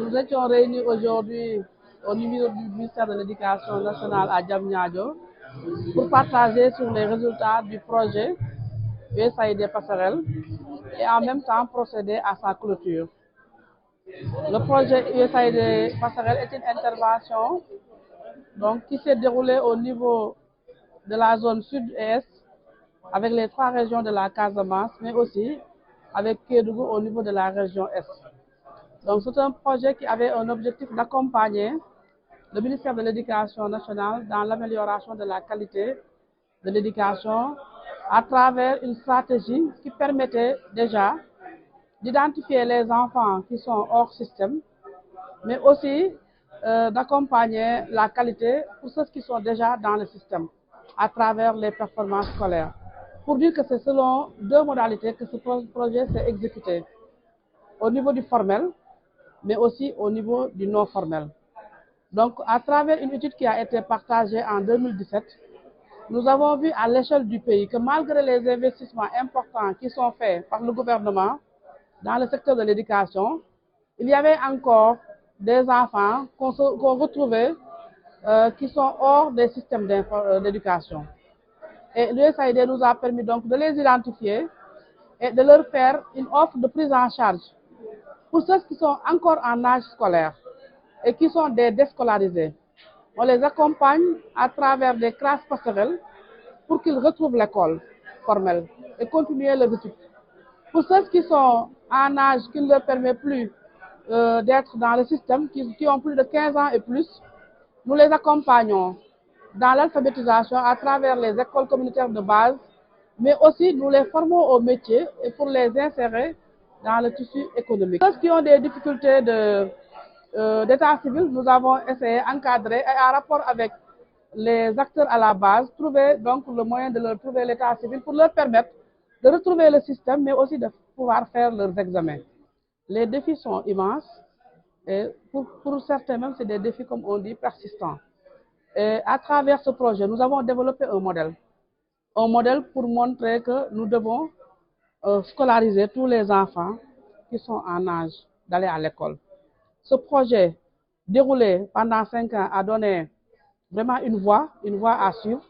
Nous étions réunis aujourd'hui au niveau du ministère de l'Éducation nationale à Diamniadio pour partager sur les résultats du projet USAID Passerelle et en même temps procéder à sa clôture. Le projet USAID Passerelle est une intervention qui s'est déroulée au niveau de la zone sud et est avec les 3 régions de la Casamance, mais aussi avec Kédougou au niveau de la région est. Donc c'est un projet qui avait un objectif d'accompagner le ministère de l'Éducation nationale dans l'amélioration de la qualité de l'éducation à travers une stratégie qui permettait déjà d'identifier les enfants qui sont hors système, mais aussi d'accompagner la qualité pour ceux qui sont déjà dans le système à travers les performances scolaires. Pour dire que c'est selon 2 modalités que ce projet s'est exécuté, au niveau du formel, mais aussi au niveau du non formel. Donc, à travers une étude qui a été partagée en 2017, nous avons vu à l'échelle du pays que malgré les investissements importants qui sont faits par le gouvernement dans le secteur de l'éducation, il y avait encore des enfants qu'on retrouvait qui sont hors des systèmes d'éducation. Et l'USAID nous a permis donc de les identifier et de leur faire une offre de prise en charge. Pour ceux qui sont encore en âge scolaire et qui sont des déscolarisés, on les accompagne à travers des classes passerelles pour qu'ils retrouvent l'école formelle et continuer leur études. Pour ceux qui sont en âge qui ne leur permet plus d'être dans le système, qui ont plus de 15 ans et plus, nous les accompagnons dans l'alphabétisation à travers les écoles communautaires de base, mais aussi nous les formons au métier et pour les insérer dans le tissu économique. Ceux qui ont des difficultés d'état civil, nous avons essayé d'encadrer et en rapport avec les acteurs à la base, trouver donc le moyen de leur trouver l'état civil pour leur permettre de retrouver le système, mais aussi de pouvoir faire leurs examens. Les défis sont immenses et pour certains même, c'est des défis, comme on dit, persistants. Et à travers ce projet, nous avons développé un modèle pour montrer que nous devons scolariser tous les enfants qui sont en âge d'aller à l'école. Ce projet, déroulé pendant 5 ans, a donné vraiment une voie à suivre.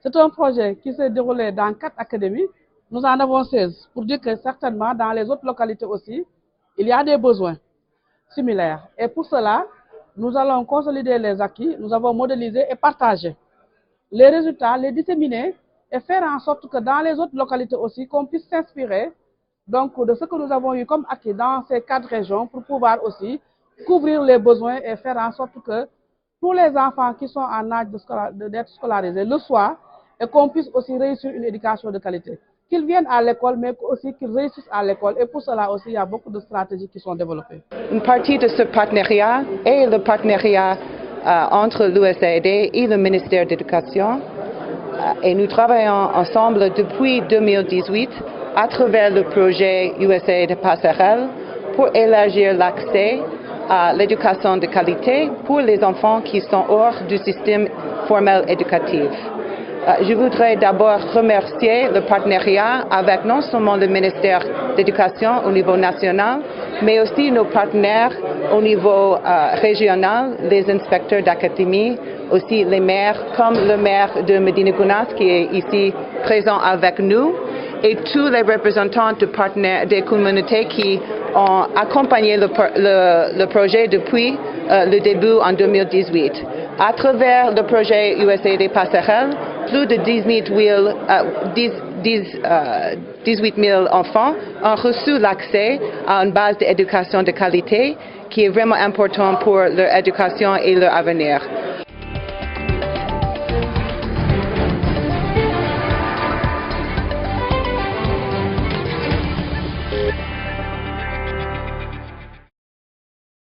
C'est un projet qui s'est déroulé dans 4 académies. Nous en avons 16, pour dire que certainement dans les autres localités aussi, il y a des besoins similaires. Et pour cela, nous allons consolider les acquis, nous avons modélisé et partagé les résultats, les disséminer et faire en sorte que dans les autres localités aussi, qu'on puisse s'inspirer donc de ce que nous avons eu comme acquis dans ces 4 régions pour pouvoir aussi couvrir les besoins et faire en sorte que tous les enfants qui sont en âge d'être scolarisés le soient et qu'on puisse aussi réussir une éducation de qualité. Qu'ils viennent à l'école, mais aussi qu'ils réussissent à l'école. Et pour cela aussi, il y a beaucoup de stratégies qui sont développées. Une partie de ce partenariat est le partenariat entre l'USAID et le ministère de l'Éducation. Et nous travaillons ensemble depuis 2018 à travers le projet USAID Passerelle pour élargir l'accès à l'éducation de qualité pour les enfants qui sont hors du système formel éducatif. Je voudrais d'abord remercier le partenariat avec non seulement le ministère de l'Éducation au niveau national, mais aussi nos partenaires au niveau régional, les inspecteurs d'académie, aussi les maires, comme le maire de Medina Gounass qui est ici présent avec nous, et tous les représentants de partenaires des communautés qui ont accompagné le projet depuis le début en 2018. À travers le projet USAID Passerelle, plus de 18 000 enfants ont reçu l'accès à une base d'éducation de qualité qui est vraiment importante pour leur éducation et leur avenir.